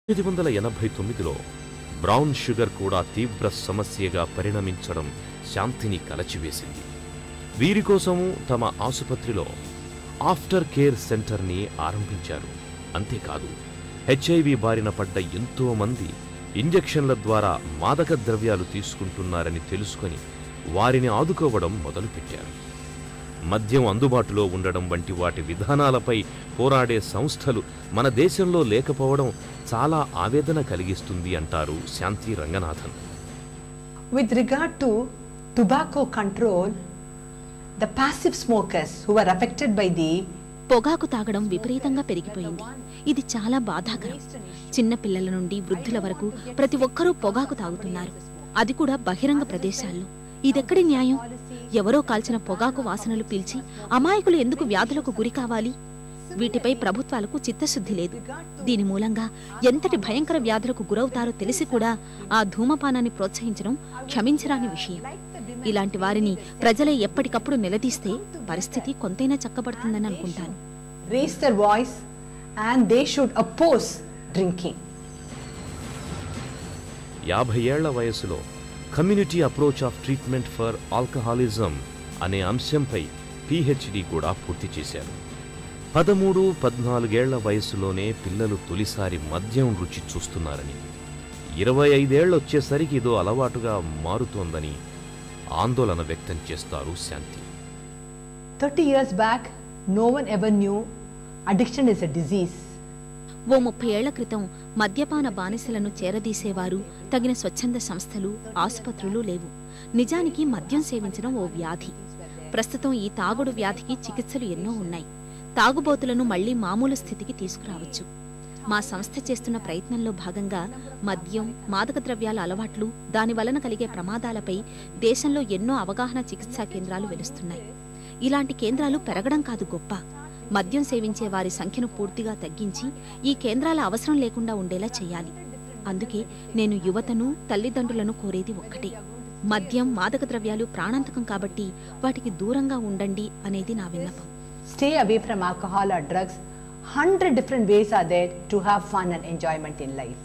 1989లో brown sugar కూడా తీవ్ర సమస్యగా పరిణమించడం శాంతిని కలచివేసింది. వీరి కోసము తమ ఆసుపత్రిలో ఆఫ్టర్ కేర్ సెంటర్ని ఆరంభించారు. అంతేకాదు, హెచ్ఐవి బారిన పడ్డ ఎంతో మంది ఇంజెక్షన్ల ద్వారా మాదక ద్రవ్యాలు తీసుకుంటున్నారని తెలుసుకొని వారిని ఆదుకోవడం మొదలుపెట్టారు. మద్యం అందుబాటులో ఉండడం వంటి వాటి విధానాలపై పోరాడే సంస్థలు మన దేశంలో లేకపోవడం చాలా ఆవేదన కలిగిస్తుంది అంటారు శాంతి Ranganathan. With regard to tobacco control, the passive smokers who are affected by the పొగాకు తాగడం విపరీతంగా పెరిగిపోయింది. ఇది చాలా బాధాకరం. చిన్న పిల్లల నుండి వృద్ధుల వరకు ప్రతి ఒక్కరూ పొగాకు తాగుతున్నారు, అది కూడా బహిరంగ ప్రదేశాల్లో. ఇదెక్కడి న్యాయం? ఎవరో కాల్చిన పొగాకు వాసనలు పీల్చి అమాయకులు ఎందుకు వ్యాధులకు గురి కావాలి? వీటిపై ప్రభుత్వాలకు చిత్తశుద్ధి లేదు. దీని మూలంగా ఎంతటి భయంకర వ్యాధులకు గురవుతారో తెలిసి కూడా ఆ ధూమపానాన్ని ప్రోత్సహించడం క్షమించరాని విషయం. ఇలాంటి వారిని ప్రజలే ఎప్పటికప్పుడు నిలదీస్తే పరిస్థితి కొంతైనా చక్కబడుతుందని అనుకుంటాను. raise their voice and they should oppose drinking. 50 ఏళ్ల వయసులో community approach of treatment for alcoholism అనే అంశంపై పిహెచ్డి కూడా పూర్తి చేశారు. 13-14 ఏళ్ల వయసులోనే పిల్లలు తొలిసారి మద్యం రుచి చూస్తున్నారని, 25 ఏళ్లొచ్చేసరికి ఇదో అలవాటుగా మారుతోందని ఆందోళన వ్యక్తం చేస్తారు శాంతి. 30 years back, no one ever knew addiction is a disease. ఓ 30 ఏళ్ల క్రితం మద్యపాన బానిసలను చేరదీసేవారు, తగిన స్వచ్ఛంద సంస్థలు, ఆసుపత్రులు లేవు. నిజానికి మద్యం సేవించడం ఓ వ్యాధి. ప్రస్తుతం ఈ తాగుడు వ్యాధికి చికిత్సలు ఎన్నో ఉన్నాయి. తాగుబోతులను మళ్లీ మామూలు స్థితికి తీసుకురావచ్చు. మా సంస్థ చేస్తున్న ప్రయత్నంలో భాగంగా మద్యం, మాదక ద్రవ్యాల అలవాట్లు, దాని వలన కలిగే ప్రమాదాలపై దేశంలో ఎన్నో అవగాహన చికిత్సా కేంద్రాలు వెలుస్తున్నాయి. ఇలాంటి కేంద్రాలు పెరగడం కాదు గొప్ప, మద్యం సేవించే వారి సంఖ్యను పూర్తిగా తగ్గించి ఈ కేంద్రాల అవసరం లేకుండా ఉండేలా చేయాలి. అందుకే నేను యువతను, తల్లిదండ్రులను కోరేది ఒక్కటే: మద్యం, మాదక ద్రవ్యాలు ప్రాణాంతకం కాబట్టి వాటికి దూరంగా ఉండండి అనేది నా విన్నపం. Stay away from alcohol or drugs. 100 different ways are there to have fun and enjoyment in life.